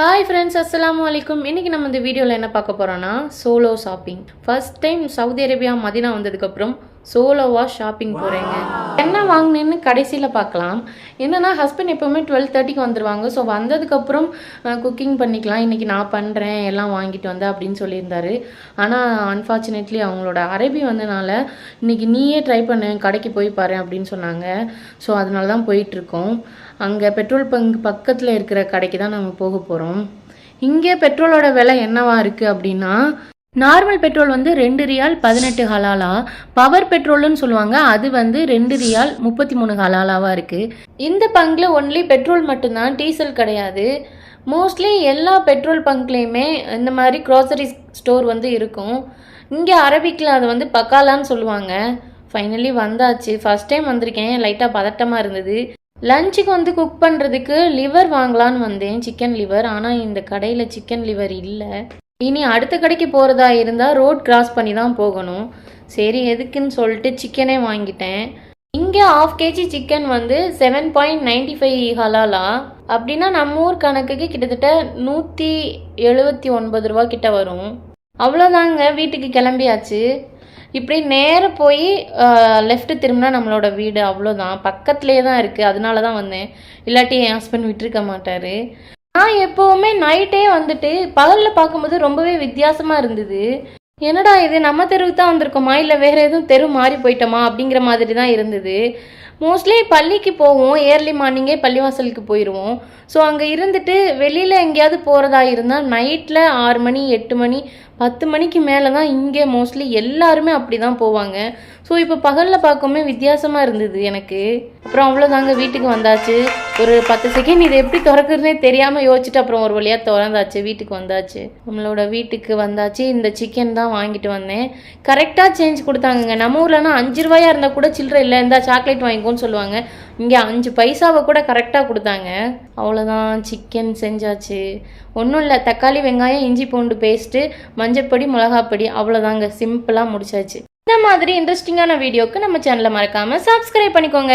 Hi friends, அஸ்ஸலாமு அலைக்கும். இன்றைக்கி நம்ம இந்த வீடியோவில் என்ன பார்க்க போகிறோன்னா solo shopping. First time Saudi Arabia Medina வந்ததுக்கப்புறம் சோலோவாக ஷாப்பிங் போகிறேங்க. என்ன வாங்கினேன்னு கடைசியில் பார்க்கலாம். என்னென்னா ஹஸ்பண்ட் எப்போவுமே 12:30க்கு வந்துடுவாங்க. ஸோ வந்ததுக்கப்புறம் குக்கிங் பண்ணிக்கலாம், இன்றைக்கி நான் பண்ணுறேன் எல்லாம் வாங்கிட்டு வந்தேன் அப்படின்னு சொல்லியிருந்தாரு. ஆனால் அன்ஃபார்ச்சுனேட்லி அவங்களோட அரபி வந்தனால இன்றைக்கி நீயே ட்ரை பண்ணு, கடைக்கு போய் பாரு அப்படின்னு சொன்னாங்க. ஸோ அதனால தான் போயிட்டுருக்கோம். அங்கே பெட்ரோல் பங்க் பக்கத்தில் இருக்கிற கடைக்கு தான் நம்ம போக போகிறோம். இங்கே பெட்ரோலோட விலை என்னவா இருக்குது அப்படின்னா, நார்மல் பெட்ரோல் வந்து 2 ரியால் 18 ஹலாலா, பவர் பெட்ரோல்னு சொல்லுவாங்க, அது வந்து 2 ரியால் 33 ஹலாலாவாக இருக்குது. இந்த பங்கில் ஒன்லி பெட்ரோல் மட்டும்தான், டீசல் கிடையாது. மோஸ்ட்லி எல்லா பெட்ரோல் பங்க்லேயுமே இந்த மாதிரி க்ராசரி ஸ்டோர் வந்து இருக்கும். இங்கே அரபிக்கில் அதை வந்து பக்காலான்னு சொல்லுவாங்க. ஃபைனலி வந்தாச்சு. ஃபஸ்ட் டைம் வந்திருக்கேன், லைட்டாக பதட்டமாக இருந்தது. லஞ்சுக்கு வந்து குக் பண்ணுறதுக்கு லிவர் வாங்கலான்னு வந்தேன், சிக்கன் லிவர். ஆனால் இந்த கடையில் சிக்கன் லிவர் இல்லை. இனி அடுத்த கடைக்கு போகிறதா இருந்தால் ரோட் கிராஸ் பண்ணி தான் போகணும். சரி எதுக்குன்னு சொல்லிட்டு சிக்கனே வாங்கிட்டேன். இங்கே 1/2 kg சிக்கன் வந்து 7.95 ஹலாலா. அப்படின்னா நம்ம ஊர் கணக்குக்கு கிட்டத்தட்ட 179 ரூபா கிட்ட வரும். அவ்வளோதாங்க, வீட்டுக்கு கிளம்பியாச்சு. இப்படி நேராக போய் லெஃப்ட்டு திரும்பினா நம்மளோட வீடு. அவ்வளோதான், பக்கத்துலேயே தான் இருக்குது. அதனால தான் வந்தேன், இல்லாட்டி என் ஹஸ்பண்ட் விட்டுருக்க மாட்டார். நான் எப்போவுமே நைட்டே வந்துட்டு பகலில் பார்க்கும்போது ரொம்பவே வித்தியாசமாக இருந்தது. என்னடா இது, நம்ம தெருவுக்கு தான் வந்திருக்கோமா இல்லை வேறு எதுவும் தெரு மாறி போயிட்டோமா அப்படிங்கிற மாதிரி தான் இருந்தது. மோஸ்ட்லி பள்ளிக்கு போவோம், ஏர்லி மார்னிங்கே பள்ளிவாசலுக்கு போயிடுவோம். ஸோ அங்கே இருந்துட்டு வெளியில் எங்கேயாவது போகிறதா இருந்தால் நைட்டில் 6 மணி 8 மணி 10 மணிக்கு மேலே தான் இங்கே மோஸ்ட்லி எல்லாருமே அப்படி தான் போவாங்க. ஸோ இப்போ பகலில் பார்க்கவுமே வித்தியாசமாக இருந்தது எனக்கு. அப்புறம் அவ்வளோதாங்க, வீட்டுக்கு வந்தாச்சு. ஒரு 10 செகண்ட் இதை எப்படி திறக்கிறதுனே தெரியாமல் யோசிச்சுட்டு அப்புறம் ஒரு வழியாக திறந்தாச்சு, வீட்டுக்கு வந்தாச்சு. நம்மளோட வீட்டுக்கு வந்தாச்சு. இந்த சிக்கன் தான் வாங்கிட்டு வந்தேன். கரெக்டாக சேஞ்ச் கொடுத்தாங்கங்க. நம்ம ஊர்லனா 5 ரூபாயா இருந்தால் கூட சில்லறை இல்லை, இந்த சாக்லேட் வாங்கிக்கோன்னு சொல்லுவாங்க. இங்கே 5 பைசாவை கூட கரெக்டாக கொடுத்தாங்க. அவ்வளோதான், சிக்கன் செஞ்சாச்சு. ஒன்றும் இல்லை, தக்காளி வெங்காயம் இஞ்சி பூண்டு பேஸ்ட்டு மஞ்சப்பொடி மிளகாப்பொடி, அவ்வளோதாங்க, சிம்பிளாக முடிச்சாச்சு. இந்த மாதிரி இன்ட்ரெஸ்டிங்கான வீடியோக்கு நம்ம சேனலை மறக்காமல் சப்ஸ்கிரைப் பண்ணிக்கோங்க.